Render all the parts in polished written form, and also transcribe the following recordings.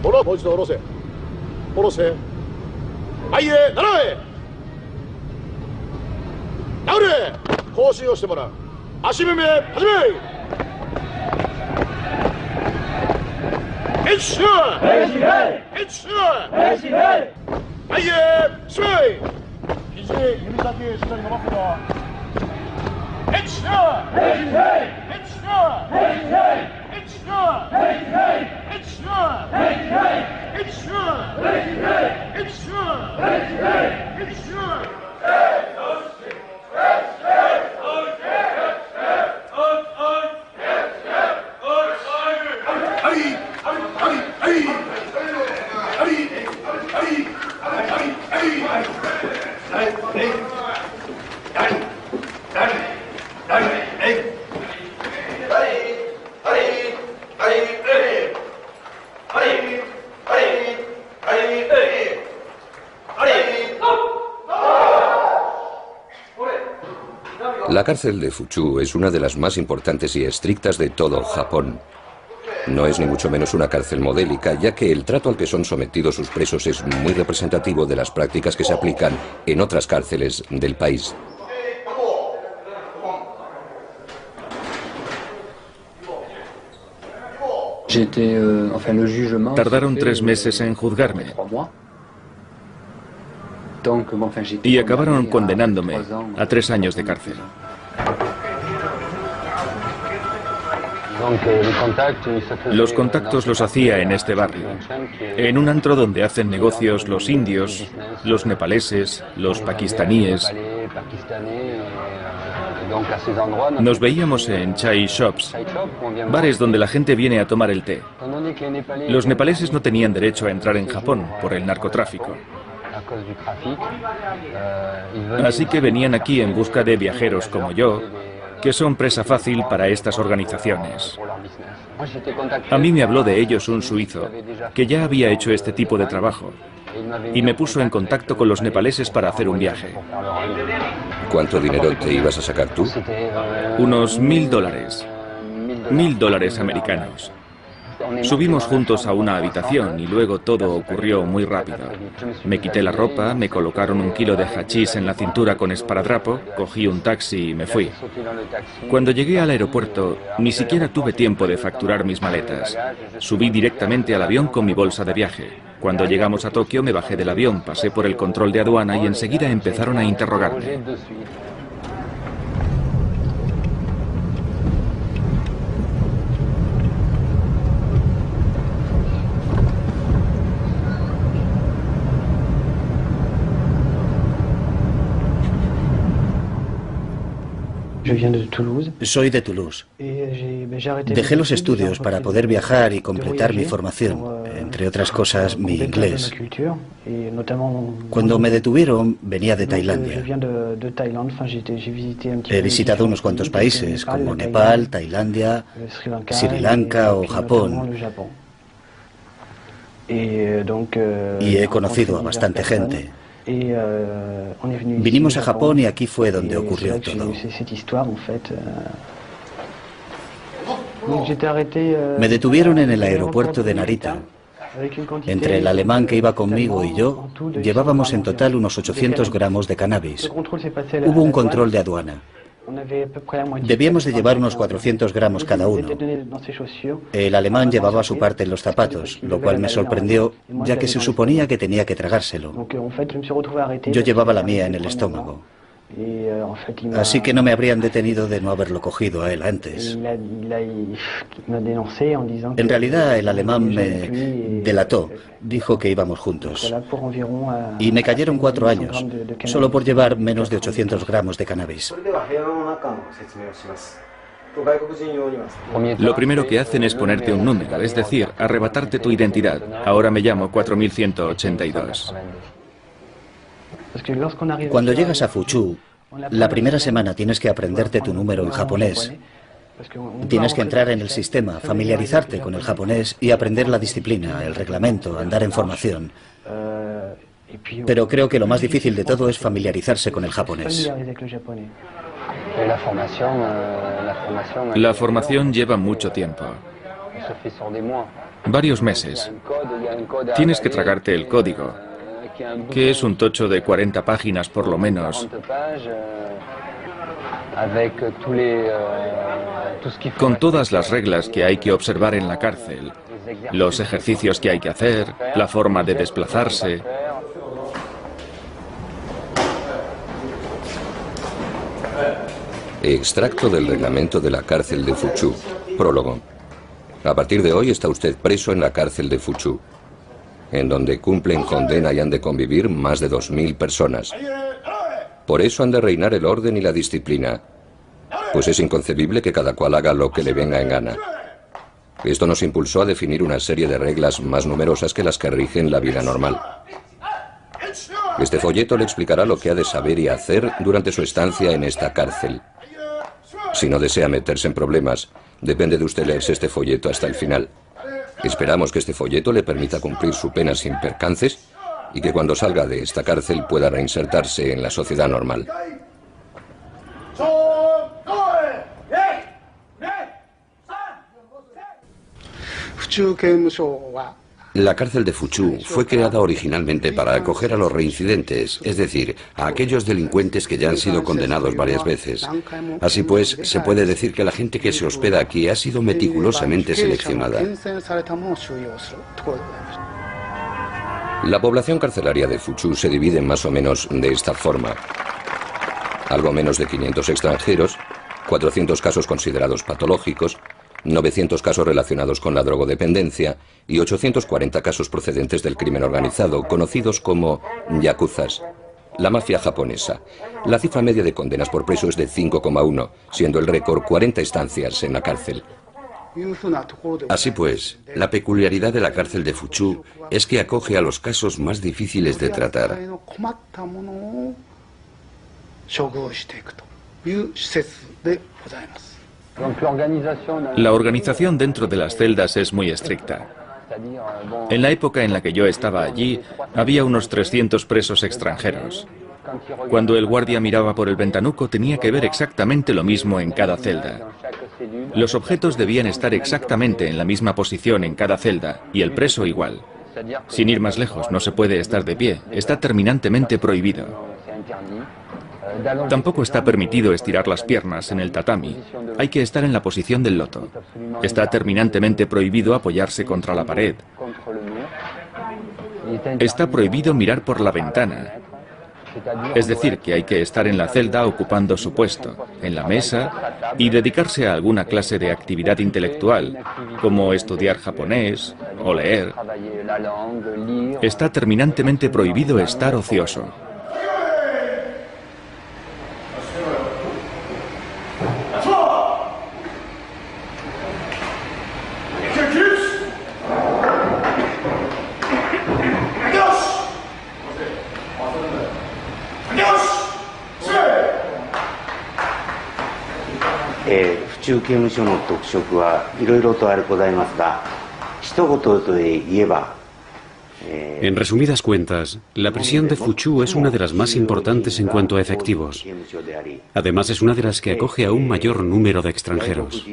下ろせ。下ろせ。前へ、斜め。直れ。講習をしてもらう。足踏み始め。一緒。一緒。前へ、しまい。肘、指先しっかり伸ばすぞ。一緒。La cárcel de Fuchu es una de las más importantes y estrictas de todo Japón. No es ni mucho menos una cárcel modélica, ya que el trato al que son sometidos sus presos es muy representativo de las prácticas que se aplican en otras cárceles del país. Tardaron 3 meses en juzgarme y acabaron condenándome a 3 años de cárcel. Los contactos los hacía en este barrio, en un antro donde hacen negocios los indios, los nepaleses, los pakistaníes. Nos veíamos en chai shops, bares donde la gente viene a tomar el té. Los nepaleses no tenían derecho a entrar en Japón por el narcotráfico. Así que venían aquí en busca de viajeros como yo, que son presa fácil para estas organizaciones. A mí me habló de ellos un suizo, que ya había hecho este tipo de trabajo, y me puso en contacto con los nepaleses para hacer un viaje. ¿Cuánto dinero te ibas a sacar tú? Unos $1000. $1000 americanos. Subimos juntos a una habitación y luego todo ocurrió muy rápido. Me quité la ropa, me colocaron 1 kilo de hachís en la cintura con esparadrapo, cogí un taxi y me fui. Cuando llegué al aeropuerto, ni siquiera tuve tiempo de facturar mis maletas. Subí directamente al avión con mi bolsa de viaje. Cuando llegamos a Tokio me bajé del avión, pasé por el control de aduana y enseguida empezaron a interrogarme. Soy de Toulouse. Dejé los estudios para poder viajar y completar mi formación, entre otras cosas mi inglés. Cuando me detuvieron venía de Tailandia. He visitado unos cuantos países como Nepal, Tailandia, Sri Lanka o Japón. Y he conocido a bastante gente. Vinimos a Japón y aquí fue donde ocurrió todo. Me detuvieron en el aeropuerto de Narita. Entre el alemán que iba conmigo y yo, llevábamos en total unos 800 gramos de cannabis. Hubo un control de aduana. Debíamos de llevar unos 400 gramos cada uno. El alemán llevaba su parte en los zapatos, lo cual me sorprendió, ya que se suponía que tenía que tragárselo. Yo llevaba la mía en el estómago. Así que no me habrían detenido de no haberlo cogido a él antes. En realidad el alemán me delató, dijo que íbamos juntos. Y me cayeron 4 años, solo por llevar menos de 800 gramos de cannabis. Lo primero que hacen es ponerte un número, es decir, arrebatarte tu identidad. Ahora me llamo 4182. Cuando llegas a Fuchu, la primera semana tienes que aprenderte tu número en japonés. Tienes que entrar en el sistema, familiarizarte con el japonés y aprender la disciplina, el reglamento, andar en formación. Pero creo que lo más difícil de todo es familiarizarse con el japonés. La formación lleva mucho tiempo. Varios meses. Tienes que tragarte el código, que es un tocho de 40 páginas por lo menos, con todas las reglas que hay que observar en la cárcel, los ejercicios que hay que hacer, la forma de desplazarse. Extracto del reglamento de la cárcel de Fuchu. Prólogo. A partir de hoy está usted preso en la cárcel de Fuchu, en donde cumplen condena y han de convivir más de 2000 personas. Por eso han de reinar el orden y la disciplina, pues es inconcebible que cada cual haga lo que le venga en gana. Esto nos impulsó a definir una serie de reglas más numerosas que las que rigen la vida normal. Este folleto le explicará lo que ha de saber y hacer durante su estancia en esta cárcel. Si no desea meterse en problemas, depende de usted leerse este folleto hasta el final. Esperamos que este folleto le permita cumplir su pena sin percances y que cuando salga de esta cárcel pueda reinsertarse en la sociedad normal. La cárcel de Fuchu fue creada originalmente para acoger a los reincidentes, es decir, a aquellos delincuentes que ya han sido condenados varias veces. Así pues, se puede decir que la gente que se hospeda aquí ha sido meticulosamente seleccionada. La población carcelaria de Fuchu se divide más o menos de esta forma. Algo menos de 500 extranjeros, 400 casos considerados patológicos, 900 casos relacionados con la drogodependencia y 840 casos procedentes del crimen organizado, conocidos como yakuzas, la mafia japonesa. La cifra media de condenas por preso es de 5,1, siendo el récord 40 estancias en la cárcel. Así pues, la peculiaridad de la cárcel de Fuchu es que acoge a los casos más difíciles de tratar. La organización dentro de las celdas es muy estricta. En la época en la que yo estaba allí, había unos 300 presos extranjeros. Cuando el guardia miraba por el ventanuco, tenía que ver exactamente lo mismo en cada celda. Los objetos debían estar exactamente en la misma posición en cada celda, y el preso igual. Sin ir más lejos, no se puede estar de pie, está terminantemente prohibido. Tampoco está permitido estirar las piernas en el tatami. Hay que estar en la posición del loto. Está terminantemente prohibido apoyarse contra la pared. Está prohibido mirar por la ventana. Es decir, que hay que estar en la celda ocupando su puesto, en la mesa, y dedicarse a alguna clase de actividad intelectual, como estudiar japonés o leer. Está terminantemente prohibido estar ocioso. En resumidas cuentas, la prisión de Fuchu es una de las más importantes en cuanto a efectivos. Además, es una de las que acoge a un mayor número de extranjeros.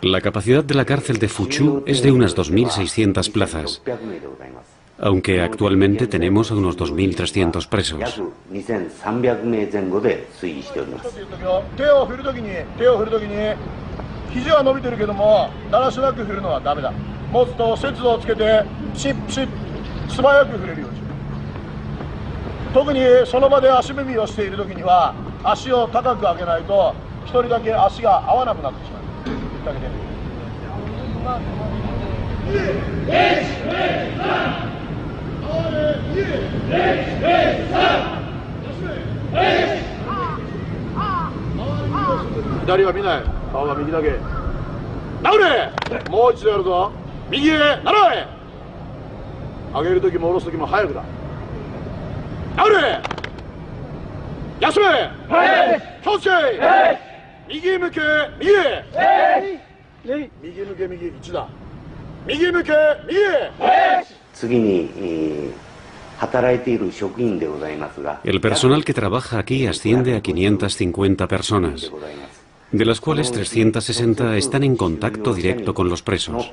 La capacidad de la cárcel de Fuchu es de unas 2.600 plazas, aunque actualmente tenemos a unos 2.300 presos. El personal que trabaja aquí asciende a 550 personas, de las cuales 360 están en contacto directo con los presos.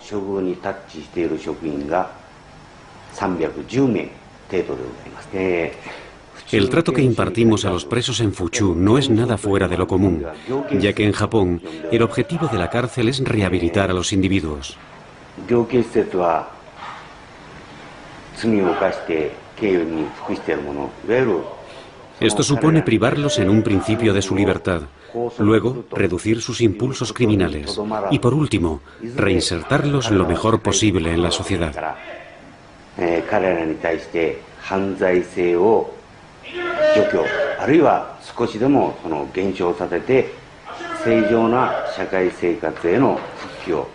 El trato que impartimos a los presos en Fuchu no es nada fuera de lo común, ya que en Japón el objetivo de la cárcel es rehabilitar a los individuos. Esto supone privarlos en un principio de su libertad, luego reducir sus impulsos criminales y, por último, reinsertarlos lo mejor posible en la sociedad.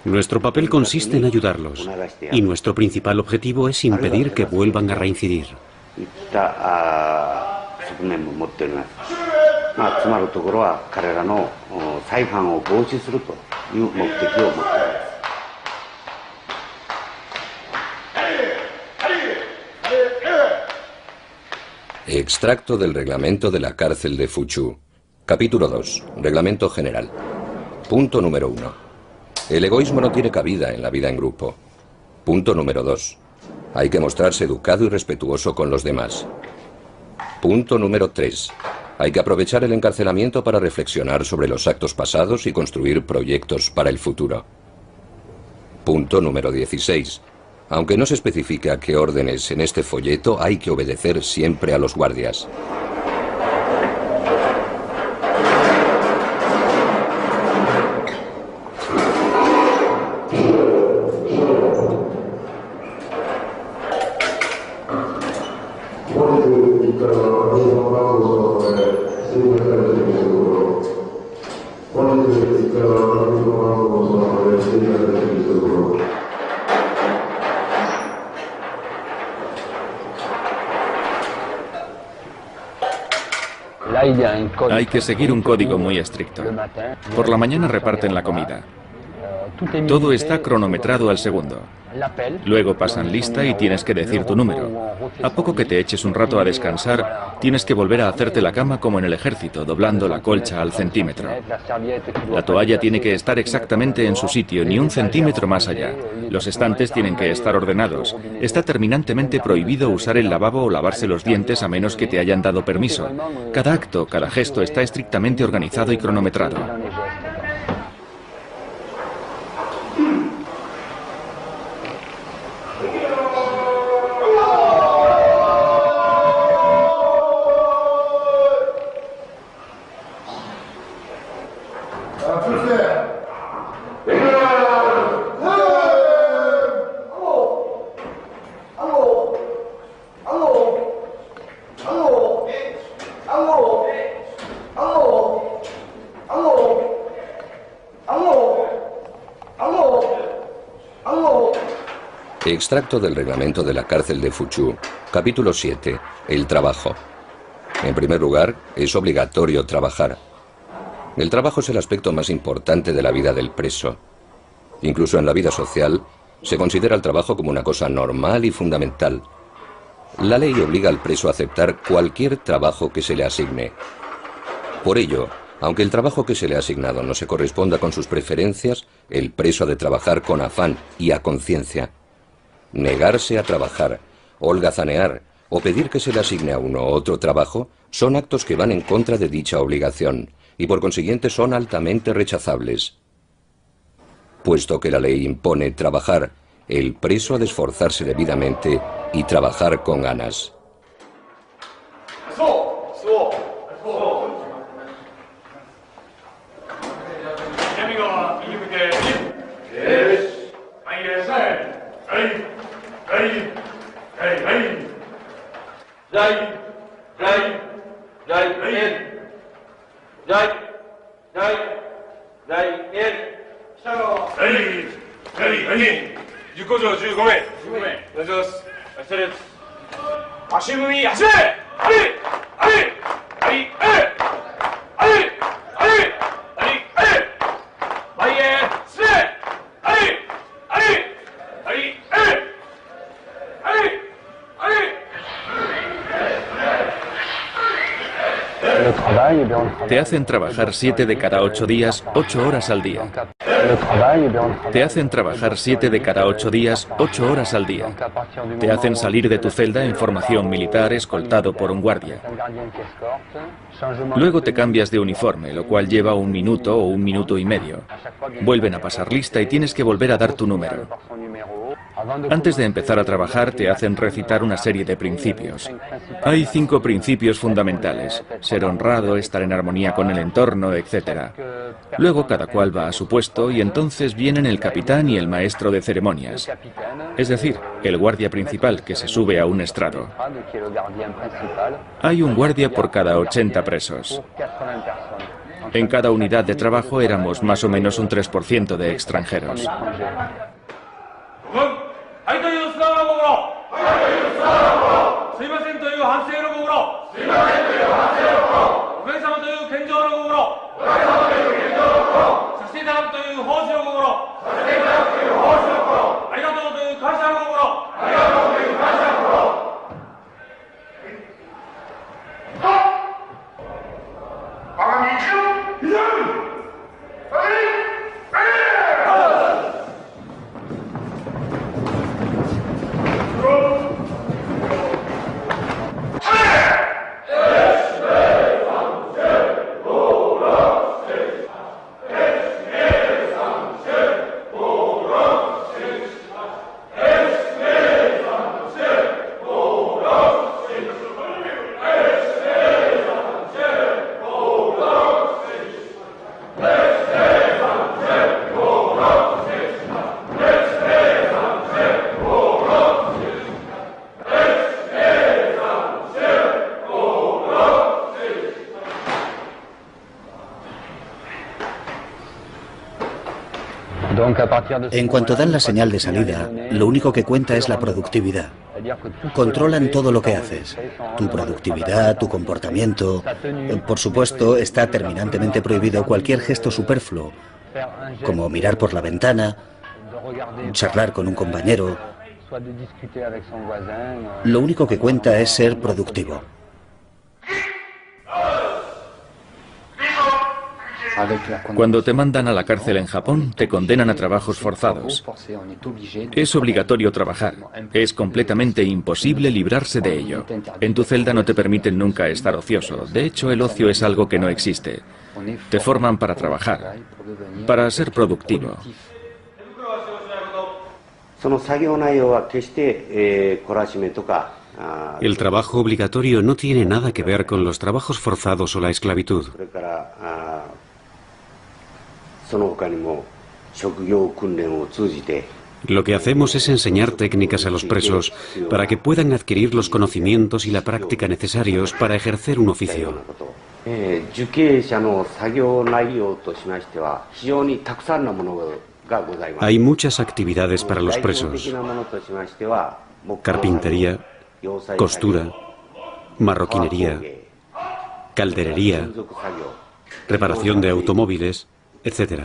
Nuestro papel consiste en ayudarlos, y nuestro principal objetivo es impedir que vuelvan a reincidir. Extracto del reglamento de la cárcel de Fuchu. Capítulo 2. Reglamento general. Punto número 1. El egoísmo no tiene cabida en la vida en grupo. Punto número 2. Hay que mostrarse educado y respetuoso con los demás. Punto número 3. Hay que aprovechar el encarcelamiento para reflexionar sobre los actos pasados y construir proyectos para el futuro. Punto número 16. Aunque no se especifica qué órdenes en este folleto, hay que obedecer siempre a los guardias. Hay que seguir un código muy estricto. Por la mañana reparten la comida. Todo está cronometrado al segundo. Luego pasan lista y tienes que decir tu número. A poco que te eches un rato a descansar, tienes que volver a hacerte la cama como en el ejército, doblando la colcha al centímetro. La toalla tiene que estar exactamente en su sitio, ni un centímetro más allá. Los estantes tienen que estar ordenados. Está terminantemente prohibido usar el lavabo o lavarse los dientes a menos que te hayan dado permiso. Cada acto, cada gesto está estrictamente organizado y cronometrado. Extracto del reglamento de la cárcel de Fuchu. Capítulo 7. El trabajo. En primer lugar, es obligatorio trabajar. El trabajo es el aspecto más importante de la vida del preso. Incluso en la vida social, se considera el trabajo como una cosa normal y fundamental. La ley obliga al preso a aceptar cualquier trabajo que se le asigne. Por ello, aunque el trabajo que se le ha asignado no se corresponda con sus preferencias, el preso ha de trabajar con afán y a conciencia. Negarse a trabajar, holgazanear o pedir que se le asigne a uno otro trabajo son actos que van en contra de dicha obligación y por consiguiente son altamente rechazables. Puesto que la ley impone trabajar, el preso ha de esforzarse debidamente y trabajar con ganas. Te hacen trabajar 7 de cada 8 días, 8 horas al día. Te hacen trabajar 7 de cada 8 días, 8 horas al día. Te hacen salir de tu celda en formación militar escoltado por un guardia. Luego te cambias de uniforme, lo cual lleva 1 minuto o 1 minuto y medio. Vuelven a pasar lista y tienes que volver a dar tu número. Antes de empezar a trabajar te hacen recitar una serie de principios. Hay 5 principios fundamentales: ser honrado, estar en armonía con el entorno, etc. Luego cada cual va a su puesto y entonces vienen el capitán y el maestro de ceremonias. Es decir, el guardia principal que se sube a un estrado. Hay un guardia por cada 80 presos. En cada unidad de trabajo éramos más o menos un 3% de extranjeros. En cuanto dan la señal de salida, lo único que cuenta es la productividad. Controlan todo lo que haces, tu productividad, tu comportamiento. Por supuesto, está terminantemente prohibido cualquier gesto superfluo, como mirar por la ventana, charlar con un compañero. Lo único que cuenta es ser productivo. Cuando te mandan a la cárcel en Japón, te condenan a trabajos forzados. Es obligatorio trabajar. Es completamente imposible librarse de ello. En tu celda no te permiten nunca estar ocioso. De hecho, el ocio es algo que no existe. Te forman para trabajar, para ser productivo. El trabajo obligatorio no tiene nada que ver con los trabajos forzados o la esclavitud. Lo que hacemos es enseñar técnicas a los presos para que puedan adquirir los conocimientos y la práctica necesarios para ejercer un oficio. Hay muchas actividades para los presos: carpintería, costura, marroquinería, calderería, reparación de automóviles, etc.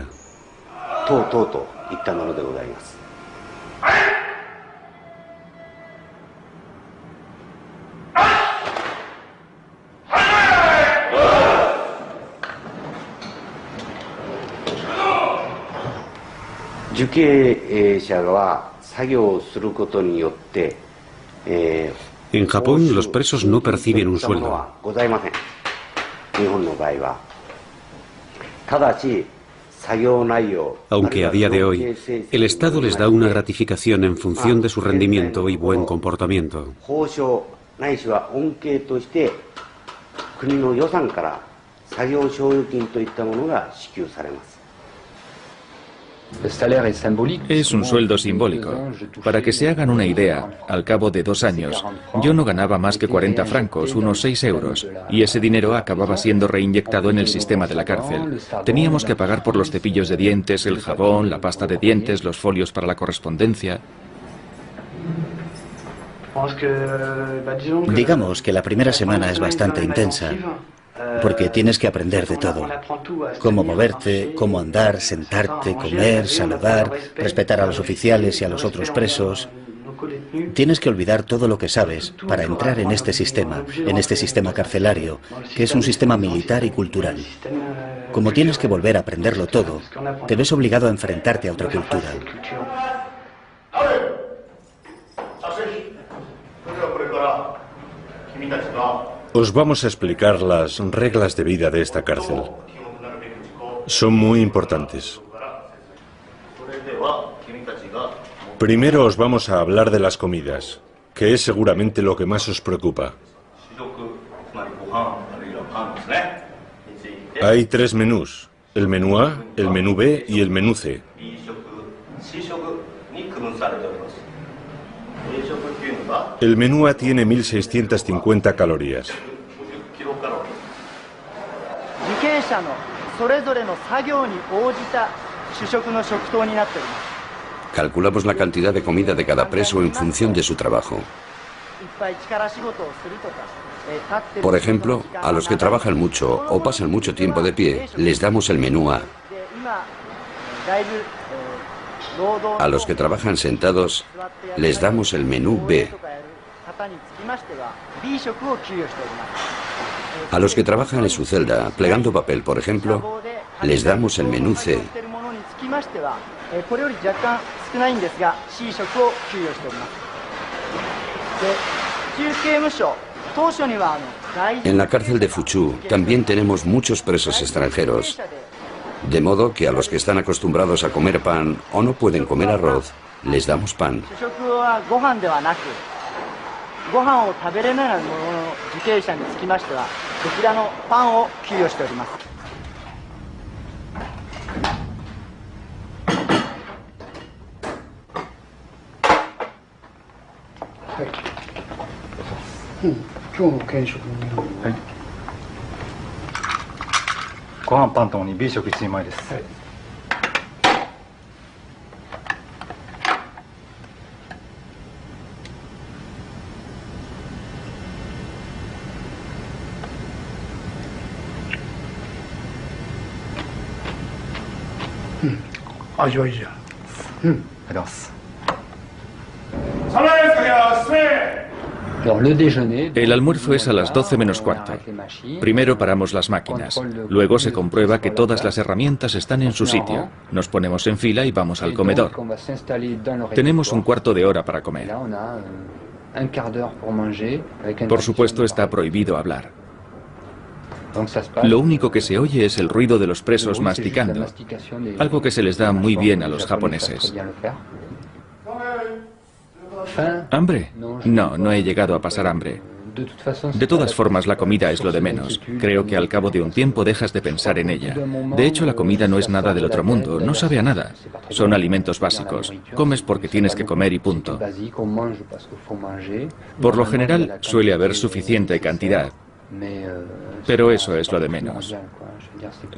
En Japón, los presos no perciben un sueldo. Aunque a día de hoy, el Estado les da una gratificación en función de su rendimiento y buen comportamiento. Es un sueldo simbólico. Para que se hagan una idea, al cabo de 2 años, yo no ganaba más que 40 francos, unos 6 euros, y ese dinero acababa siendo reinyectado en el sistema de la cárcel. Teníamos que pagar por los cepillos de dientes, el jabón, la pasta de dientes, los folios para la correspondencia. Digamos que la primera semana es bastante intensa, porque tienes que aprender de todo. Cómo moverte, cómo andar, sentarte, comer, saludar, respetar a los oficiales y a los otros presos. Tienes que olvidar todo lo que sabes para entrar en este sistema carcelario, que es un sistema militar y cultural. Como tienes que volver a aprenderlo todo, te ves obligado a enfrentarte a otra cultura. Os vamos a explicar las reglas de vida de esta cárcel. Son muy importantes. Primero os vamos a hablar de las comidas, que es seguramente lo que más os preocupa. Hay 3 menús, el menú A, el menú B y el menú C. El menú A tiene 1650 calorías. Calculamos la cantidad de comida de cada preso en función de su trabajo. Por ejemplo, a los que trabajan mucho o pasan mucho tiempo de pie, les damos el menú A. A los que trabajan sentados, les damos el menú B. A los que trabajan en su celda, plegando papel, por ejemplo, les damos el menú C. En la cárcel de Fuchu también tenemos muchos presos extranjeros, de modo que a los que están acostumbrados a comer pan o no pueden comer arroz, les damos pan. El almuerzo es a las 12 menos cuarto. Primero paramos las máquinas. Luego se comprueba que todas las herramientas están en su sitio. Nos ponemos en fila y vamos al comedor. Tenemos un cuarto de hora para comer. Por supuesto, está prohibido hablar. Lo único que se oye es el ruido de los presos masticando, algo que se les da muy bien a los japoneses. ¿Hambre? No, no he llegado a pasar hambre. De todas formas, la comida es lo de menos. Creo que al cabo de un tiempo dejas de pensar en ella. De hecho, la comida no es nada del otro mundo, no sabe a nada. Son alimentos básicos. Comes porque tienes que comer y punto. Por lo general, suele haber suficiente cantidad. Pero eso es lo de menos.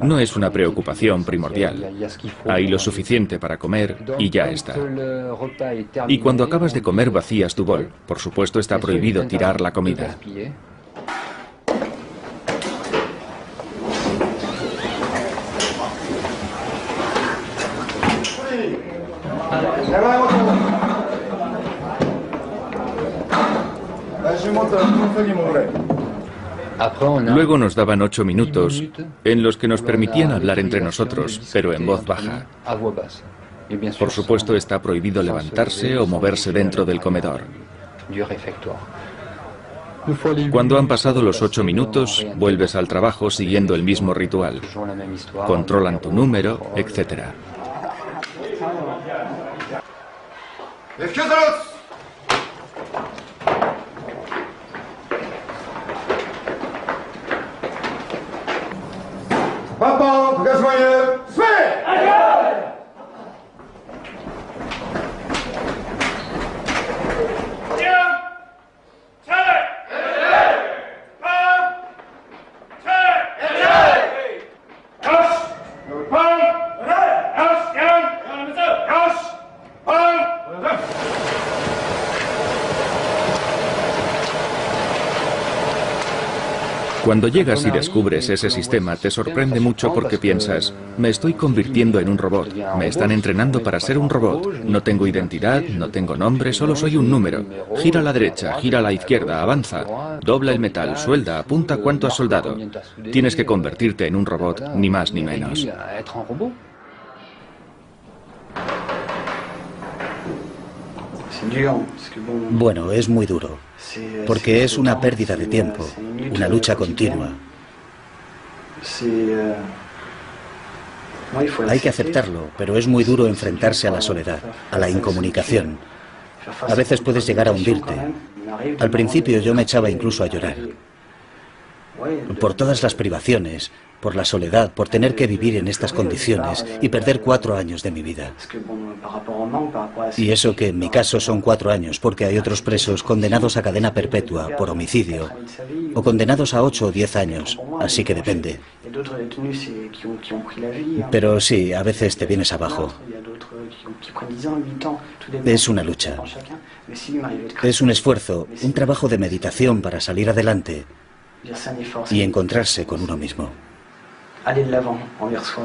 No es una preocupación primordial. Hay lo suficiente para comer y ya está. Y cuando acabas de comer vacías tu bol. Por supuesto, está prohibido tirar la comida. Luego nos daban 8 minutos en los que nos permitían hablar entre nosotros, pero en voz baja. Por supuesto, está prohibido levantarse o moverse dentro del comedor. Cuando han pasado los 8 minutos, vuelves al trabajo siguiendo el mismo ritual. Controlan tu número, etc. Cuando llegas y descubres ese sistema, te sorprende mucho porque piensas, me estoy convirtiendo en un robot, me están entrenando para ser un robot, no tengo identidad, no tengo nombre, solo soy un número. Gira a la derecha, gira a la izquierda, avanza, dobla el metal, suelda, apunta cuánto has soldado. Tienes que convertirte en un robot, ni más ni menos. Bueno, es muy duro, porque es una pérdida de tiempo, una lucha continua. Hay que aceptarlo, pero es muy duro enfrentarse a la soledad, a la incomunicación. A veces puedes llegar a hundirte. Al principio yo me echaba incluso a llorar. Por todas las privaciones, por la soledad, por tener que vivir en estas condiciones y perder 4 años de mi vida. Y eso que en mi caso son 4 años, porque hay otros presos condenados a cadena perpetua por homicidio o condenados a 8 o 10 años, así que depende. Pero sí, a veces te vienes abajo. Es una lucha. Es un esfuerzo, un trabajo de meditación para salir adelante y encontrarse con uno mismo. Aller de l'avant envers soi.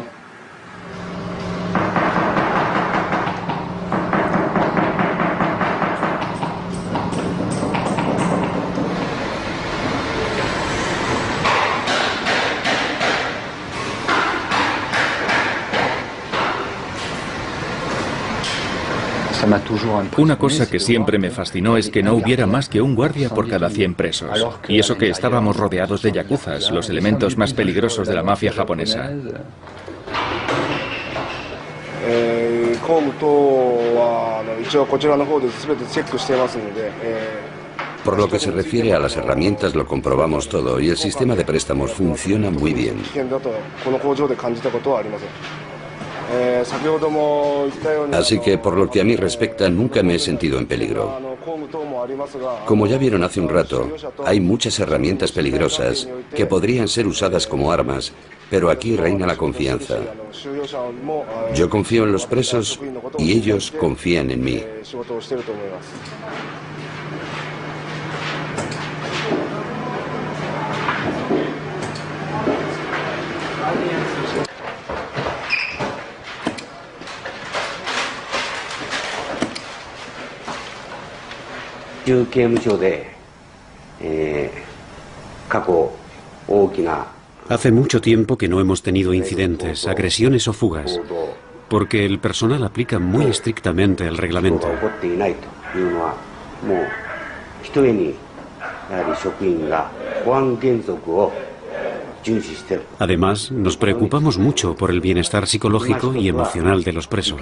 Una cosa que siempre me fascinó es que no hubiera más que un guardia por cada 100 presos. Y eso que estábamos rodeados de yakuzas, los elementos más peligrosos de la mafia japonesa. Por lo que se refiere a las herramientas, lo comprobamos todo y el sistema de préstamos funciona muy bien. Así que, por lo que a mí respecta, nunca me he sentido en peligro. Como ya vieron hace un rato, hay muchas herramientas peligrosas que podrían ser usadas como armas, pero aquí reina la confianza. Yo confío en los presos y ellos confían en mí. Hace mucho tiempo que no hemos tenido incidentes, agresiones o fugas, porque el personal aplica muy estrictamente el reglamento. Además, nos preocupamos mucho por el bienestar psicológico y emocional de los presos.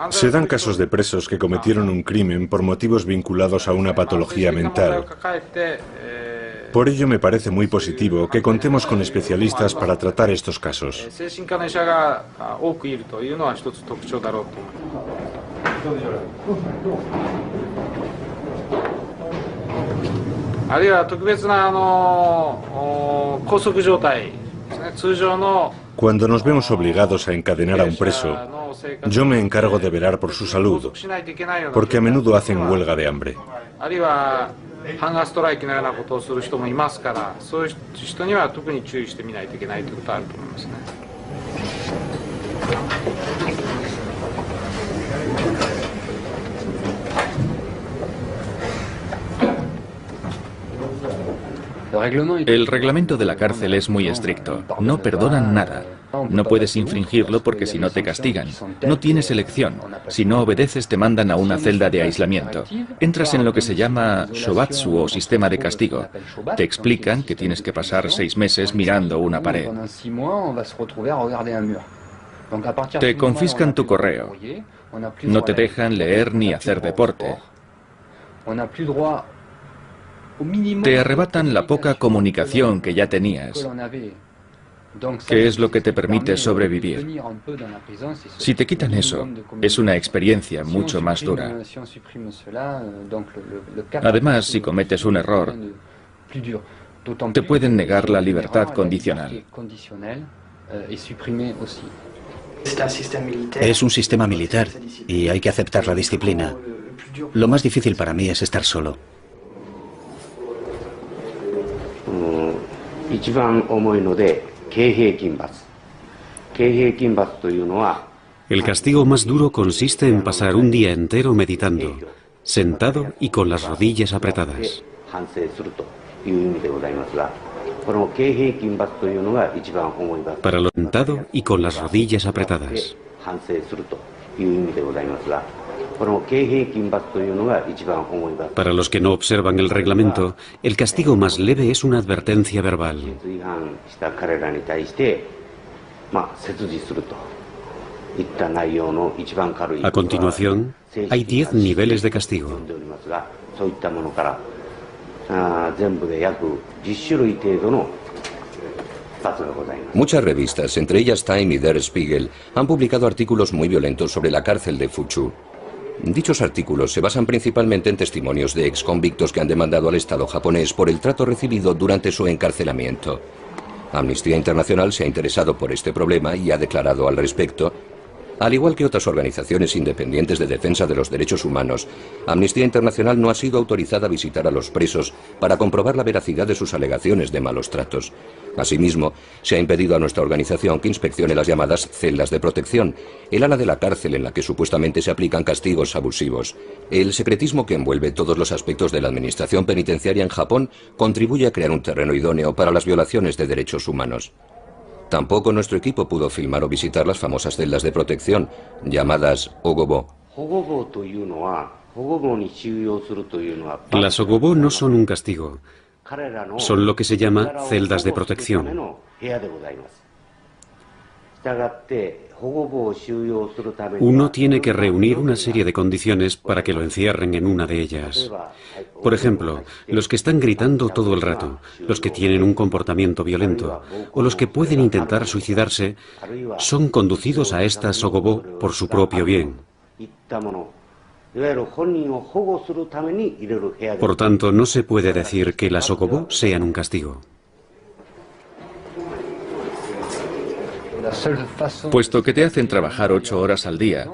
Se dan casos de presos que cometieron un crimen por motivos vinculados a una patología mental. Por ello me parece muy positivo que contemos con especialistas para tratar estos casos. Cuando nos vemos obligados a encadenar a un preso, yo me encargo de velar por su salud, porque a menudo hacen huelga de hambre. El reglamento de la cárcel es muy estricto. No perdonan nada. No puedes infringirlo porque si no te castigan. No tienes elección. Si no obedeces te mandan a una celda de aislamiento. Entras en lo que se llama shobatsu o sistema de castigo. Te explican que tienes que pasar 6 meses mirando una pared. Te confiscan tu correo. No te dejan leer ni hacer deporte. Te arrebatan la poca comunicación que ya tenías, que es lo que te permite sobrevivir. Si te quitan eso, es una experiencia mucho más dura. Además, si cometes un error, te pueden negar la libertad condicional. Es un sistema militar y hay que aceptar la disciplina. Lo más difícil para mí es estar solo. El castigo más duro consiste en pasar un día entero meditando, sentado y con las rodillas apretadas. Para lo sentado y con las rodillas apretadas. Para los que no observan el reglamento, el castigo más leve es una advertencia verbal. A continuación, hay 10 niveles de castigo. Muchas revistas, entre ellas Time y Der Spiegel, han publicado artículos muy violentos sobre la cárcel de Fuchu. Dichos artículos se basan principalmente en testimonios de exconvictos que han demandado al Estado japonés por el trato recibido durante su encarcelamiento. Amnistía Internacional se ha interesado por este problema y ha declarado al respecto: al igual que otras organizaciones independientes de defensa de los derechos humanos, Amnistía Internacional no ha sido autorizada a visitar a los presos para comprobar la veracidad de sus alegaciones de malos tratos. Asimismo, se ha impedido a nuestra organización que inspeccione las llamadas celdas de protección, el ala de la cárcel en la que supuestamente se aplican castigos abusivos. El secretismo que envuelve todos los aspectos de la administración penitenciaria en Japón contribuye a crear un terreno idóneo para las violaciones de derechos humanos. Tampoco nuestro equipo pudo filmar o visitar las famosas celdas de protección, llamadas ogobo. Las ogobo no son un castigo, son lo que se llama celdas de protección. Uno tiene que reunir una serie de condiciones para que lo encierren en una de ellas. Por ejemplo, los que están gritando todo el rato, los que tienen un comportamiento violento o los que pueden intentar suicidarse son conducidos a esta sogobo por su propio bien. Por tanto, no se puede decir que las sogobo sean un castigo. Puesto que te hacen trabajar 8 horas al día,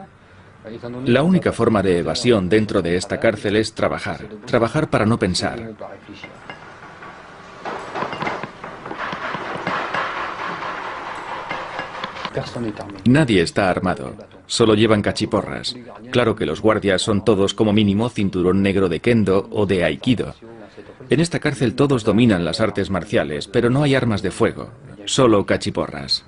la única forma de evasión dentro de esta cárcel es trabajar. Trabajar para no pensar. Nadie está armado, solo llevan cachiporras. Claro que los guardias son todos como mínimo cinturón negro de kendo o de aikido. En esta cárcel todos dominan las artes marciales, pero no hay armas de fuego, solo cachiporras.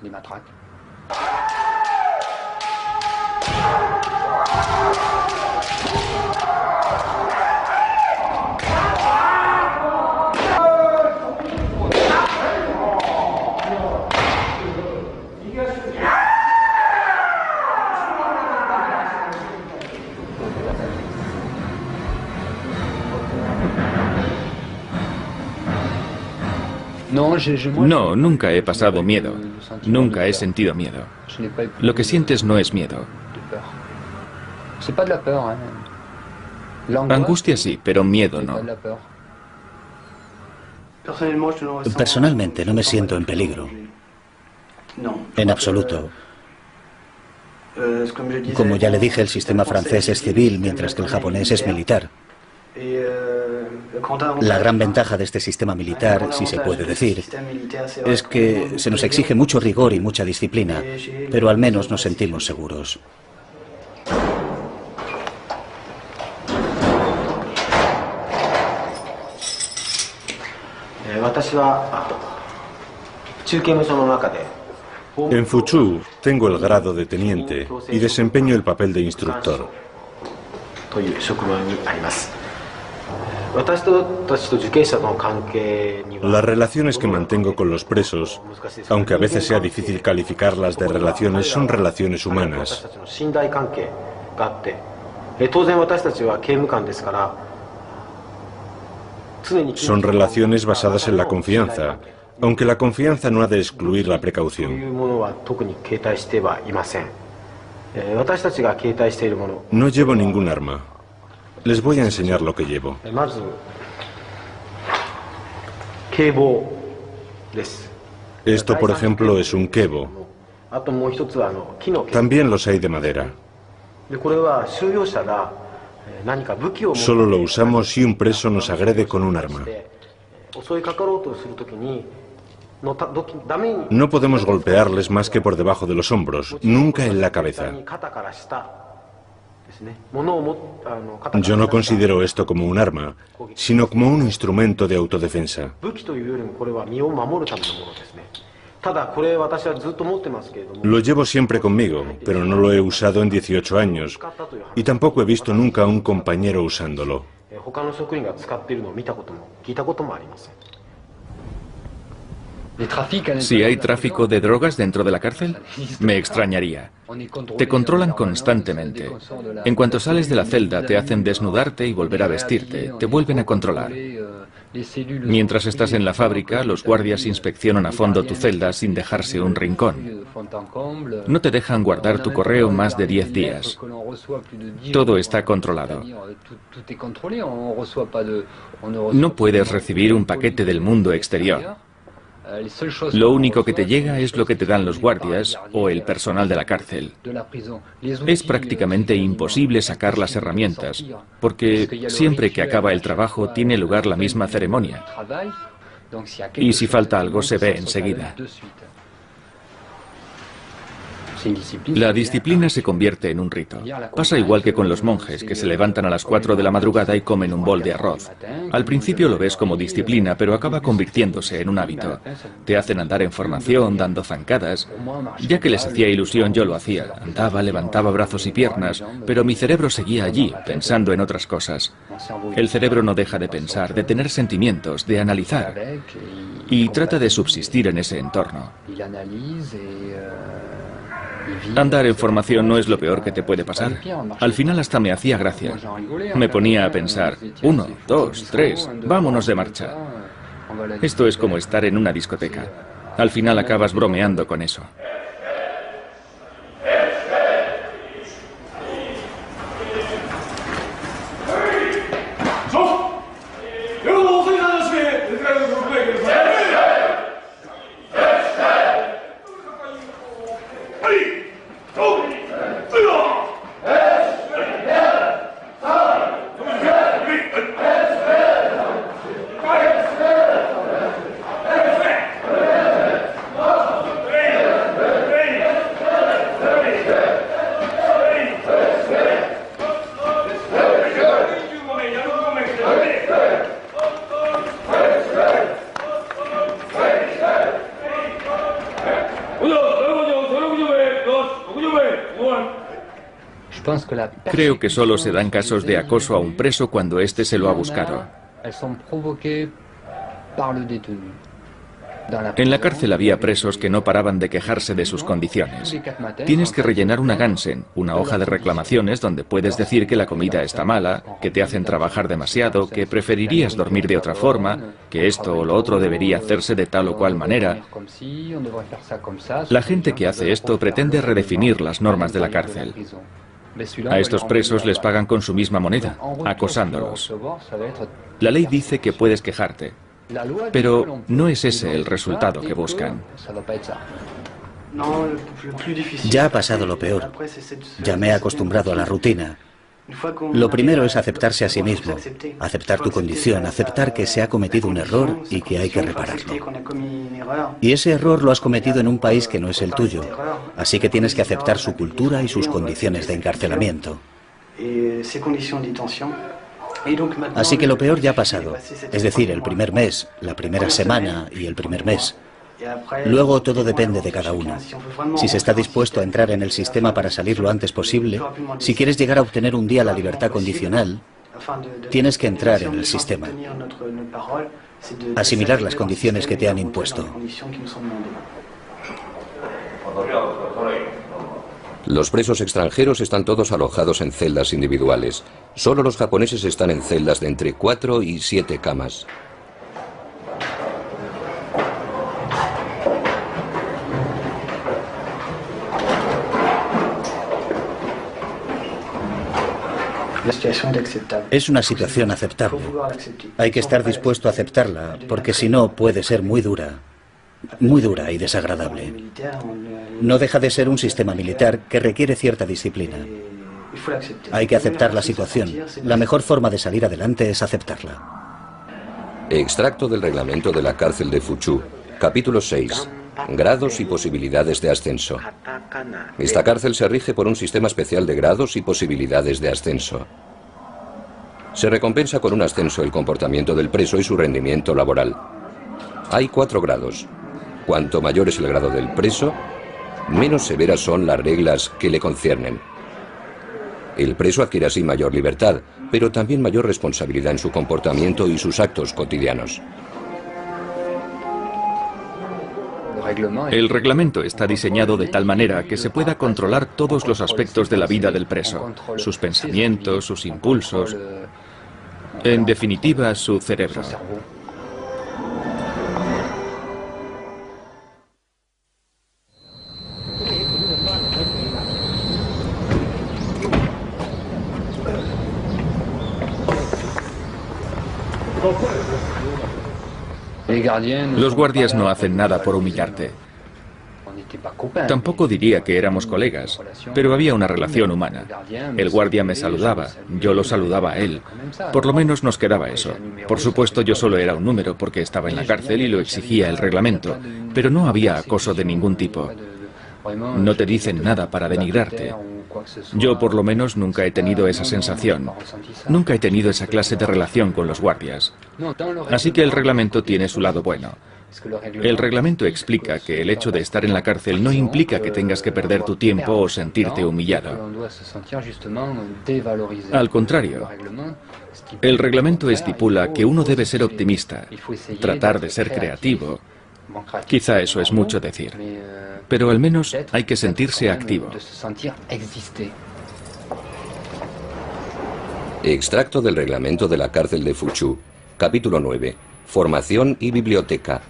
No, nunca he pasado miedo. Nunca he sentido miedo. Lo que sientes no es miedo. Angustia sí, pero miedo no. Personalmente no me siento en peligro. En absoluto. Como ya le dije, el sistema francés es civil, mientras que el japonés es militar. La gran ventaja de este sistema militar, si se puede decir, es que se nos exige mucho rigor y mucha disciplina, pero al menos nos sentimos seguros. En Fuchu tengo el grado de teniente y desempeño el papel de instructor. Las relaciones que mantengo con los presos, aunque a veces sea difícil calificarlas de relaciones, son relaciones humanas. Son relaciones basadas en la confianza, aunque la confianza no ha de excluir la precaución. No llevo ningún arma. Les voy a enseñar lo que llevo. Esto, por ejemplo, es un kebo. También los hay de madera. Solo lo usamos si un preso nos agrede con un arma. No podemos golpearles más que por debajo de los hombros, nunca en la cabeza. Yo no considero esto como un arma, sino como un instrumento de autodefensa. Lo llevo siempre conmigo, pero no lo he usado en 18 años, y tampoco he visto nunca a un compañero usándolo. Si hay tráfico de drogas dentro de la cárcel, me extrañaría. Te controlan constantemente. En cuanto sales de la celda, te hacen desnudarte y volver a vestirte. Te vuelven a controlar. Mientras estás en la fábrica, los guardias inspeccionan a fondo tu celda sin dejarse un rincón. No te dejan guardar tu correo más de 10 días. Todo está controlado. No puedes recibir un paquete del mundo exterior. Lo único que te llega es lo que te dan los guardias o el personal de la cárcel. Es prácticamente imposible sacar las herramientas, porque siempre que acaba el trabajo tiene lugar la misma ceremonia. Y si falta algo se ve enseguida. La disciplina se convierte en un rito. Pasa igual que con los monjes, que se levantan a las 4 de la madrugada y comen un bol de arroz. Al principio lo ves como disciplina, pero acaba convirtiéndose en un hábito. Te hacen andar en formación, dando zancadas. Ya que les hacía ilusión, yo lo hacía. Andaba, levantaba brazos y piernas, pero mi cerebro seguía allí, pensando en otras cosas. El cerebro no deja de pensar, de tener sentimientos, de analizar. Y trata de subsistir en ese entorno. Andar en formación no es lo peor que te puede pasar. Al final hasta me hacía gracia. Me ponía a pensar, 1, 2, 3, vámonos de marcha. Esto es como estar en una discoteca. Al final acabas bromeando con eso. Creo que solo se dan casos de acoso a un preso cuando éste se lo ha buscado. En la cárcel había presos que no paraban de quejarse de sus condiciones. Tienes que rellenar una Gansen, una hoja de reclamaciones donde puedes decir que la comida está mala, que te hacen trabajar demasiado, que preferirías dormir de otra forma, que esto o lo otro debería hacerse de tal o cual manera. La gente que hace esto pretende redefinir las normas de la cárcel. A estos presos les pagan con su misma moneda, acosándolos. La ley dice que puedes quejarte, pero no es ese el resultado que buscan. Ya ha pasado lo peor. Ya me he acostumbrado a la rutina. Lo primero es aceptarse a sí mismo, aceptar tu condición, aceptar que se ha cometido un error y que hay que repararlo. Y ese error lo has cometido en un país que no es el tuyo, así que tienes que aceptar su cultura y sus condiciones de encarcelamiento. Así que lo peor ya ha pasado, es decir, el primer mes, la primera semana y el primer mes. Luego todo depende de cada uno. Si se está dispuesto a entrar en el sistema para salir lo antes posible, si quieres llegar a obtener un día la libertad condicional, tienes que entrar en el sistema. Asimilar las condiciones que te han impuesto. Los presos extranjeros están todos alojados en celdas individuales. Solo los japoneses están en celdas de entre 4 y 7 camas. Es una situación aceptable. Hay que estar dispuesto a aceptarla, porque si no puede ser muy dura. muy dura y desagradable. No deja de ser un sistema militar que requiere cierta disciplina. Hay que aceptar la situación. La mejor forma de salir adelante es aceptarla. Extracto del reglamento de la cárcel de Fuchu, capítulo 6. Grados y posibilidades de ascenso. Esta cárcel se rige por un sistema especial de grados y posibilidades de ascenso. Se recompensa con un ascenso el comportamiento del preso y su rendimiento laboral. Hay 4 grados. Cuanto mayor es el grado del preso, menos severas son las reglas que le conciernen. El preso adquiere así mayor libertad, pero también mayor responsabilidad en su comportamiento y sus actos cotidianos. El reglamento está diseñado de tal manera que se pueda controlar todos los aspectos de la vida del preso, sus pensamientos, sus impulsos, en definitiva, su cerebro. Los guardias no hacen nada por humillarte. Tampoco diría que éramos colegas, pero había una relación humana. El guardia me saludaba, yo lo saludaba a él. Por lo menos nos quedaba eso. Por supuesto, yo solo era un número porque estaba en la cárcel y lo exigía el reglamento, pero no había acoso de ningún tipo. No te dicen nada para denigrarte. Yo, por lo menos, nunca he tenido esa sensación. Nunca he tenido esa clase de relación con los guardias. Así que el reglamento tiene su lado bueno. El reglamento explica que el hecho de estar en la cárcel no implica que tengas que perder tu tiempo o sentirte humillado. Al contrario, el reglamento estipula que uno debe ser optimista, tratar de ser creativo. Quizá eso es mucho decir, pero al menos hay que sentirse activo. Extracto del reglamento de la cárcel de Fuchu, capítulo 9. Formación y biblioteca.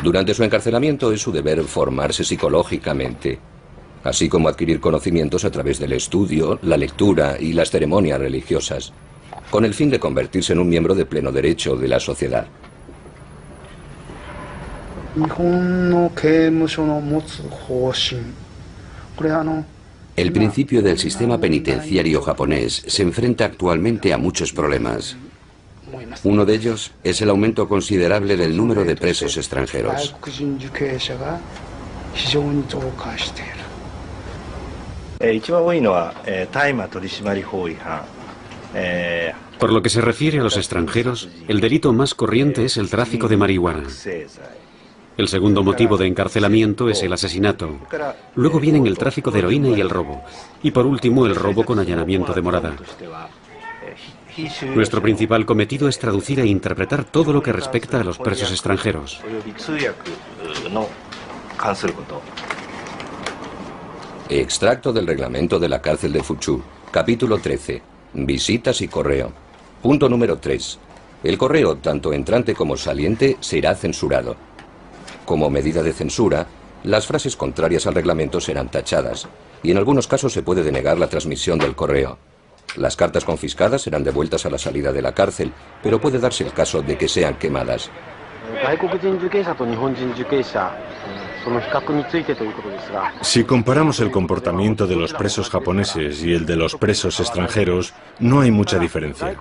Durante su encarcelamiento es su deber formarse psicológicamente, así como adquirir conocimientos a través del estudio, la lectura y las ceremonias religiosas, con el fin de convertirse en un miembro de pleno derecho de la sociedad. El principio del sistema penitenciario japonés se enfrenta actualmente a muchos problemas. Uno de ellos es el aumento considerable del número de presos extranjeros. Por lo que se refiere a los extranjeros, el delito más corriente es el tráfico de marihuana. El segundo motivo de encarcelamiento es el asesinato. Luego vienen el tráfico de heroína y el robo. Y por último, el robo con allanamiento de morada. Nuestro principal cometido es traducir e interpretar todo lo que respecta a los presos extranjeros. Extracto del reglamento de la cárcel de Fuchu, capítulo 13. Visitas y correo. Punto número 3. El correo, tanto entrante como saliente, será censurado. Como medida de censura, las frases contrarias al reglamento serán tachadas, y en algunos casos se puede denegar la transmisión del correo. Las cartas confiscadas serán devueltas a la salida de la cárcel, pero puede darse el caso de que sean quemadas. Si comparamos el comportamiento de los presos japoneses y el de los presos extranjeros, no hay mucha diferencia.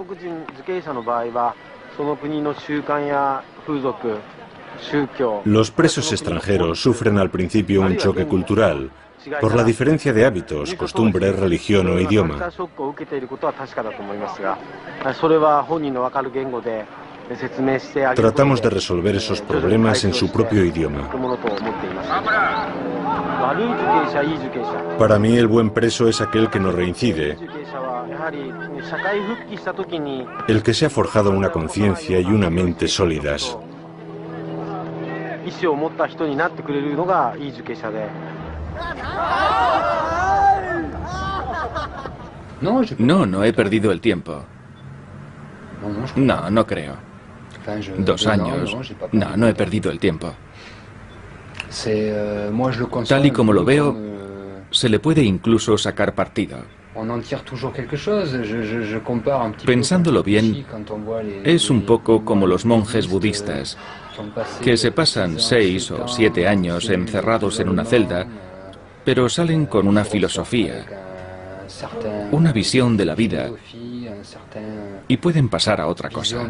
Los presos extranjeros sufren al principio un choque cultural, por la diferencia de hábitos, costumbres, religión o idioma. Tratamos de resolver esos problemas en su propio idioma. Para mí el buen preso es aquel que no reincide, el que se ha forjado una conciencia y una mente sólidas. No he perdido el tiempo. No creo. 2 años. No he perdido el tiempo. Tal y como lo veo, se le puede incluso sacar partido. Pensándolo bien, es un poco como los monjes budistas, que se pasan 6 o 7 años encerrados en una celda, pero salen con una filosofía, una visión de la vida, y pueden pasar a otra cosa.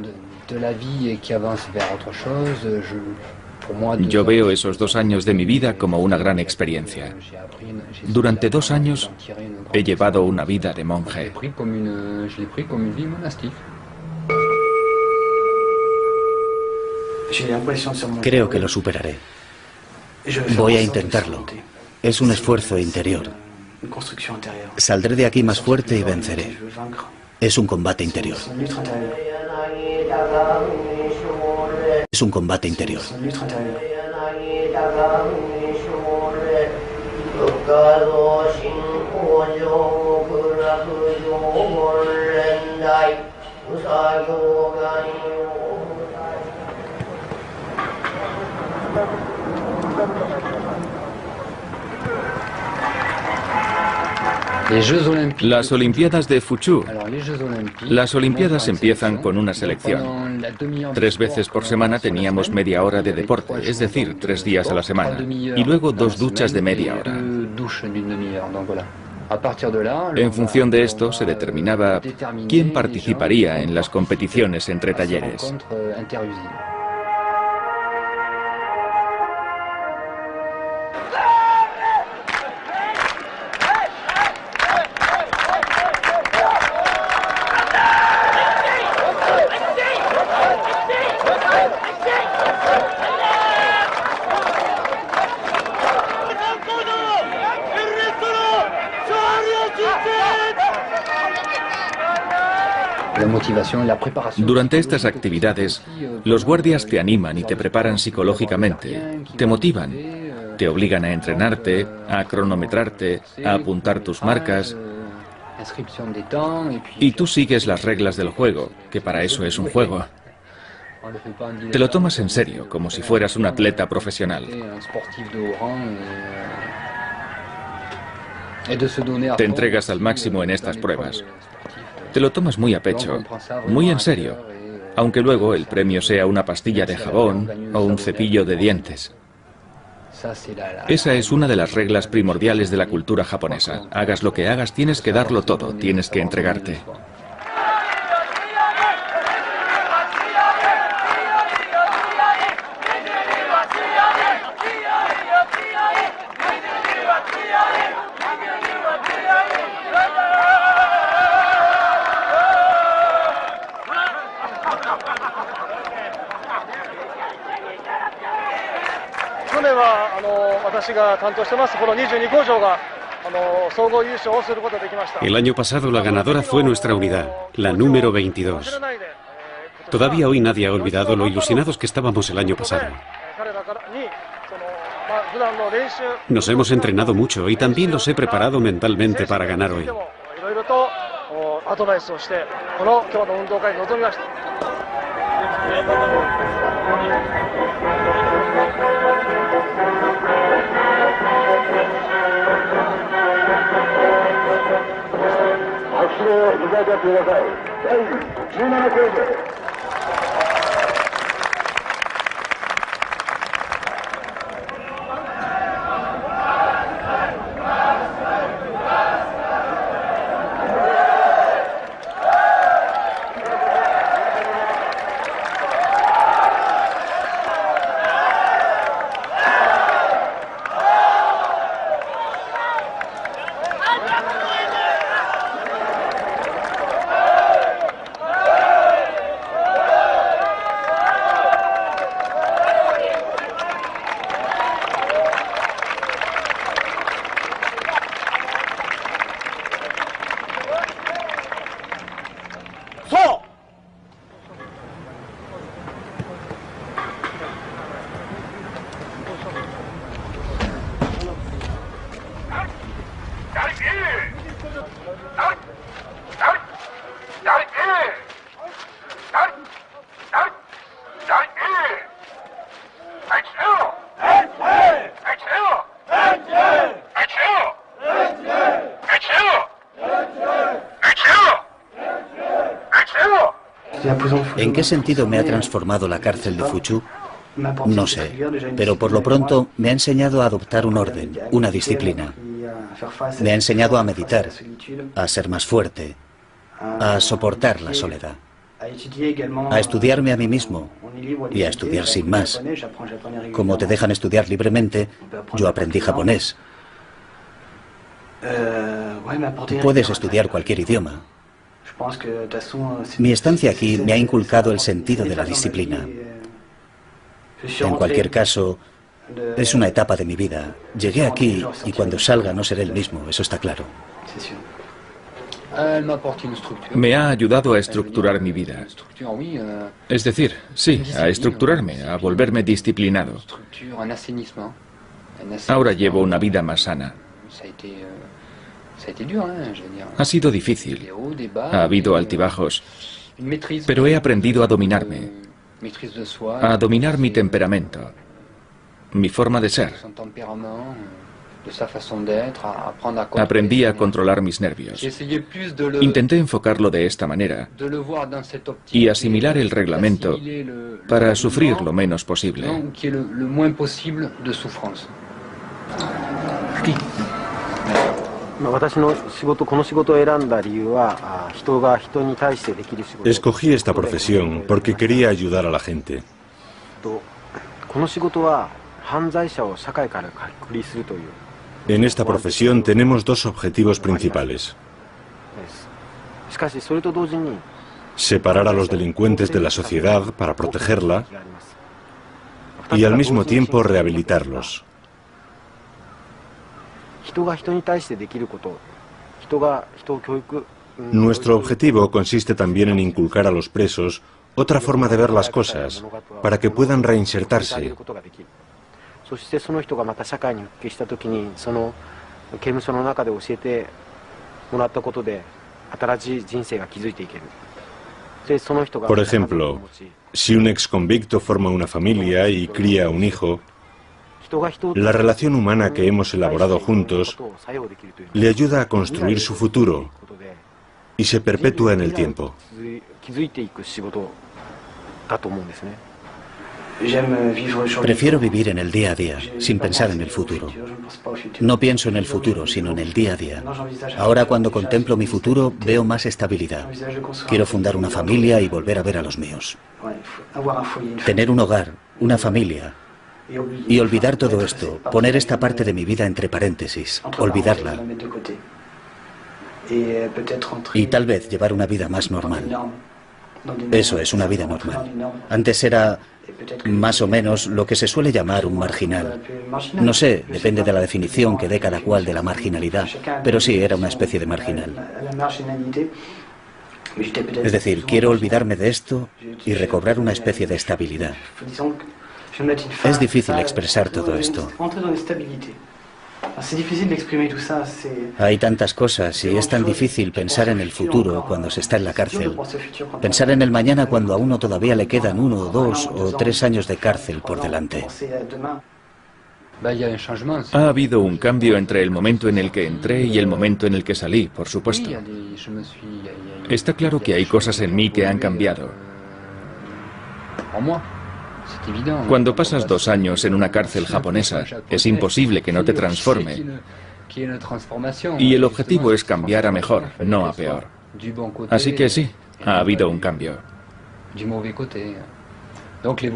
Yo veo esos 2 años de mi vida como una gran experiencia. Durante 2 años he llevado una vida de monje. Creo que lo superaré. Voy a intentarlo. Es un esfuerzo interior. Saldré de aquí más fuerte y venceré. Es un combate interior. Es un combate interior. Las Olimpiadas de Fuchu. Las Olimpiadas empiezan con una selección. 3 veces por semana teníamos media hora de deporte, es decir, 3 días a la semana. Y luego 2 duchas de media hora. En función de esto se determinaba quién participaría en las competiciones entre talleres. Durante estas actividades, los guardias te animan y te preparan psicológicamente, te motivan, te obligan a entrenarte, a cronometrarte, a apuntar tus marcas, y tú sigues las reglas del juego, que para eso es un juego. Te lo tomas en serio, como si fueras un atleta profesional. Te entregas al máximo en estas pruebas. Te lo tomas muy a pecho, muy en serio, aunque luego el premio sea una pastilla de jabón o un cepillo de dientes. Esa es una de las reglas primordiales de la cultura japonesa. Hagas lo que hagas, tienes que darlo todo, tienes que entregarte. El año pasado la ganadora fue nuestra unidad, la número 22. Todavía hoy nadie ha olvidado lo ilusionados que estábamos el año pasado. Nos hemos entrenado mucho y también los he preparado mentalmente para ganar hoy. ¿En qué sentido me ha transformado la cárcel de Fuchu? No sé, pero por lo pronto me ha enseñado a adoptar un orden, una disciplina. Me ha enseñado a meditar, a ser más fuerte, a soportar la soledad, a estudiarme a mí mismo y a estudiar sin más. Como te dejan estudiar libremente, yo aprendí japonés. Puedes estudiar cualquier idioma. Mi estancia aquí me ha inculcado el sentido de la disciplina. En cualquier caso, es una etapa de mi vida. Llegué aquí y cuando salga no seré el mismo, eso está claro. Me ha ayudado a estructurar mi vida. Es decir, sí, a estructurarme, a volverme disciplinado. Ahora llevo una vida más sana. Ha sido difícil. Ha habido altibajos. Pero he aprendido a dominarme. A dominar mi temperamento. Mi forma de ser. Aprendí a controlar mis nervios. Intenté enfocarlo de esta manera y asimilar el reglamento para sufrir lo menos posible. Escogí esta profesión porque quería ayudar a la gente. En esta profesión tenemos dos objetivos principales: separar a los delincuentes de la sociedad para protegerla y al mismo tiempo rehabilitarlos. Nuestro objetivo consiste también en inculcar a los presos otra forma de ver las cosas para que puedan reinsertarse. Por ejemplo, si un exconvicto forma una familia y cría un hijo, la relación humana que hemos elaborado juntos le ayuda a construir su futuro y se perpetúa en el tiempo. Prefiero vivir en el día a día, sin pensar en el futuro. No pienso en el futuro, sino en el día a día. Ahora, cuando contemplo mi futuro, veo más estabilidad. Quiero fundar una familia y volver a ver a los míos. Tener un hogar, una familia. Y olvidar todo esto, poner esta parte de mi vida entre paréntesis, olvidarla. Y tal vez llevar una vida más normal. Eso es una vida normal. Antes era más o menos lo que se suele llamar un marginal. No sé, depende de la definición que dé cada cual de la marginalidad, pero sí, era una especie de marginal. Es decir, quiero olvidarme de esto y recobrar una especie de estabilidad. Es difícil expresar todo esto. Hay tantas cosas y es tan difícil pensar en el futuro cuando se está en la cárcel. Pensar en el mañana cuando a uno todavía le quedan 1, 2 o 3 años de cárcel por delante. Ha habido un cambio entre el momento en el que entré y el momento en el que salí, por supuesto. Está claro que hay cosas en mí que han cambiado. Cuando pasas 2 años en una cárcel japonesa, es imposible que no te transforme. Y el objetivo es cambiar a mejor, no a peor. Así que sí, ha habido un cambio.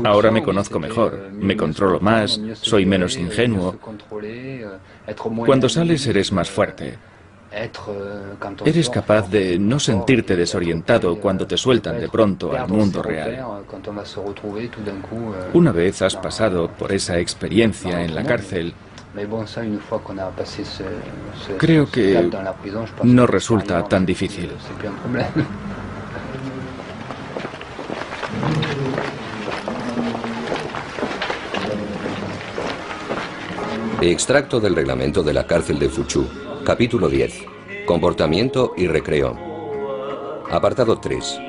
Ahora me conozco mejor, me controlo más, soy menos ingenuo. Cuando sales eres más fuerte. Eres capaz de no sentirte desorientado cuando te sueltan de pronto al mundo real. Una vez has pasado por esa experiencia en la cárcel, creo que no resulta tan difícil. Extracto del reglamento de la cárcel de Fuchu. Capítulo 10. Comportamiento y recreo. Apartado 3.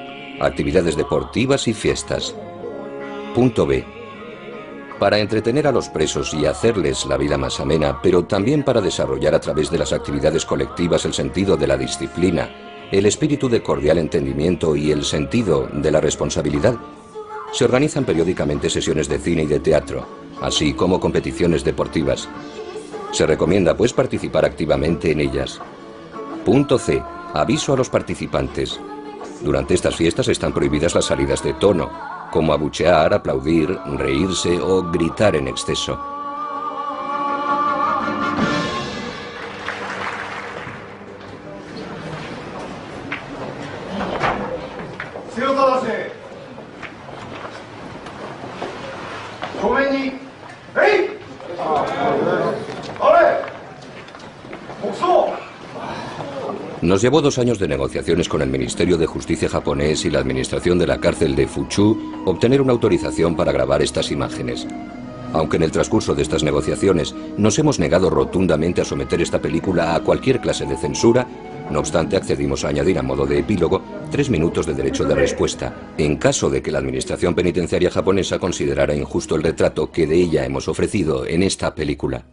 Actividades deportivas y fiestas. Punto B. Para entretener a los presos y hacerles la vida más amena, pero también para desarrollar a través de las actividades colectivas el sentido de la disciplina el espíritu de cordial entendimiento y el sentido de la responsabilidad, se organizan periódicamente sesiones de cine y de teatro, así como competiciones deportivas. Se recomienda, pues, participar activamente en ellas. Punto C. Aviso a los participantes. Durante estas fiestas están prohibidas las salidas de tono, como abuchear, aplaudir, reírse o gritar en exceso. Nos llevó 2 años de negociaciones con el Ministerio de Justicia japonés y la administración de la cárcel de Fuchu obtener una autorización para grabar estas imágenes. Aunque en el transcurso de estas negociaciones nos hemos negado rotundamente a someter esta película a cualquier clase de censura, no obstante accedimos a añadir a modo de epílogo 3 minutos de derecho de respuesta, en caso de que la administración penitenciaria japonesa considerara injusto el retrato que de ella hemos ofrecido en esta película.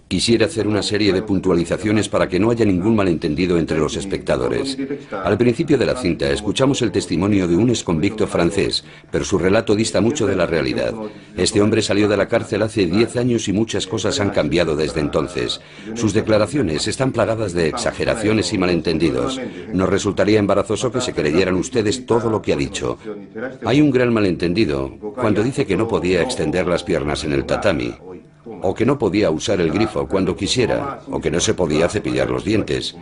Quisiera hacer una serie de puntualizaciones para que no haya ningún malentendido entre los espectadores. Al principio de la cinta escuchamos el testimonio de un exconvicto francés, pero su relato dista mucho de la realidad. Este hombre salió de la cárcel hace 10 años y muchas cosas han cambiado desde entonces. Sus declaraciones están plagadas de exageraciones y malentendidos. Nos resultaría embarazoso que se creyeran ustedes todo lo que ha dicho. Hay un gran malentendido cuando dice que no podía extender las piernas en el tatami, o que no podía usar el grifo cuando quisiera, o que no se podía cepillar los dientes.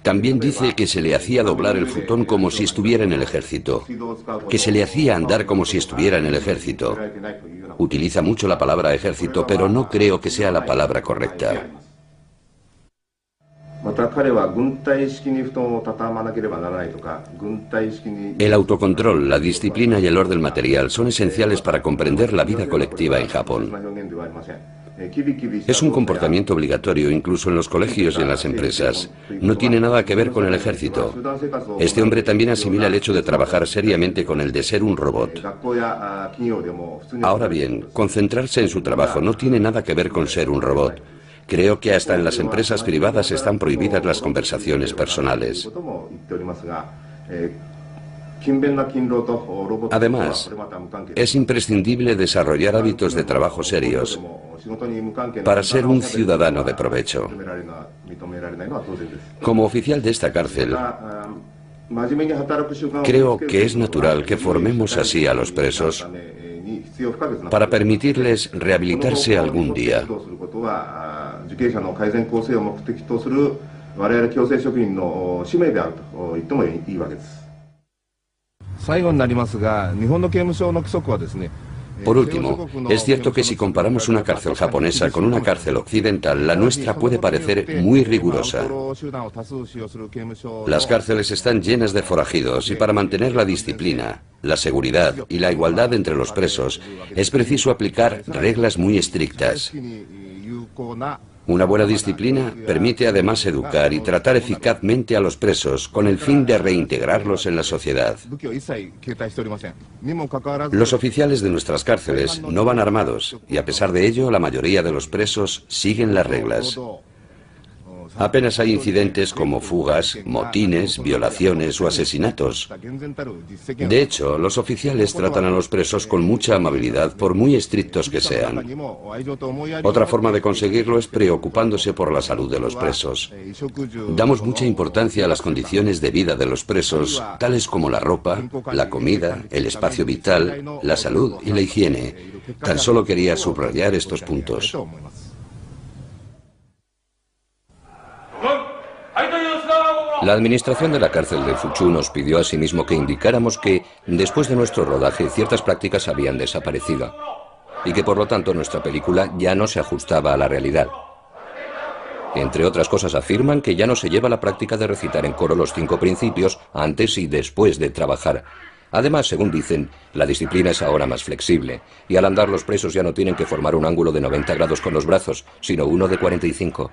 También dice que se le hacía doblar el futón como si estuviera en el ejército, que se le hacía andar como si estuviera en el ejército. Utiliza mucho la palabra ejército, pero no creo que sea la palabra correcta. El autocontrol, la disciplina y el orden material son esenciales para comprender la vida colectiva en Japón. Es un comportamiento obligatorio incluso en los colegios y en las empresas. No tiene nada que ver con el ejército. Este hombre también asimila el hecho de trabajar seriamente con el de ser un robot. Ahora bien, concentrarse en su trabajo no tiene nada que ver con ser un robot. Creo que hasta en las empresas privadas están prohibidas las conversaciones personales. Además, es imprescindible desarrollar hábitos de trabajo serios para ser un ciudadano de provecho. Como oficial de esta cárcel, creo que es natural que formemos así a los presos para permitirles rehabilitarse algún día. Por último, es cierto que si comparamos una cárcel japonesa con una cárcel occidental, la nuestra puede parecer muy rigurosa. Las cárceles están llenas de forajidos y para mantener la disciplina, la seguridad y la igualdad entre los presos, es preciso aplicar reglas muy estrictas. Una buena disciplina permite además educar y tratar eficazmente a los presos con el fin de reintegrarlos en la sociedad. Los oficiales de nuestras cárceles no van armados y a pesar de ello la mayoría de los presos siguen las reglas. Apenas hay incidentes como fugas, motines, violaciones o asesinatos. De hecho, los oficiales tratan a los presos con mucha amabilidad por muy estrictos que sean. Otra forma de conseguirlo es preocupándose por la salud de los presos. Damos mucha importancia a las condiciones de vida de los presos, tales como la ropa, la comida, el espacio vital, la salud y la higiene. Tan solo quería subrayar estos puntos. La administración de la cárcel de Fuchu nos pidió asimismo que indicáramos que, después de nuestro rodaje, ciertas prácticas habían desaparecido y que por lo tanto nuestra película ya no se ajustaba a la realidad. Entre otras cosas afirman que ya no se lleva la práctica de recitar en coro los 5 principios antes y después de trabajar. Además, según dicen, la disciplina es ahora más flexible y al andar los presos ya no tienen que formar un ángulo de 90 grados con los brazos, sino uno de 45.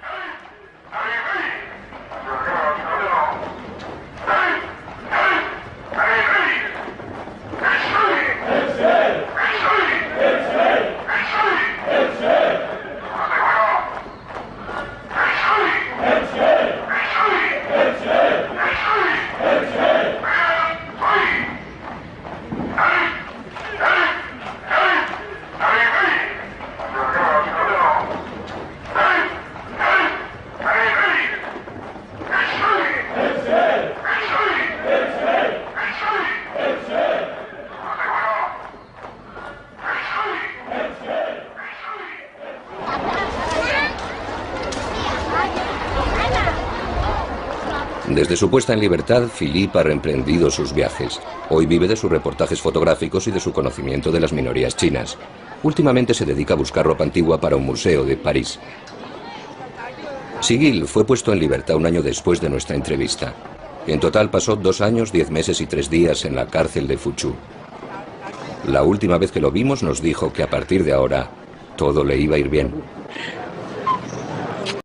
Desde su puesta en libertad, Philippe ha reemprendido sus viajes. Hoy vive de sus reportajes fotográficos y de su conocimiento de las minorías chinas. Últimamente se dedica a buscar ropa antigua para un museo de París. Sigil fue puesto en libertad un año después de nuestra entrevista. En total pasó 2 años, 10 meses y 3 días en la cárcel de Fuchu. La última vez que lo vimos nos dijo que a partir de ahora todo le iba a ir bien.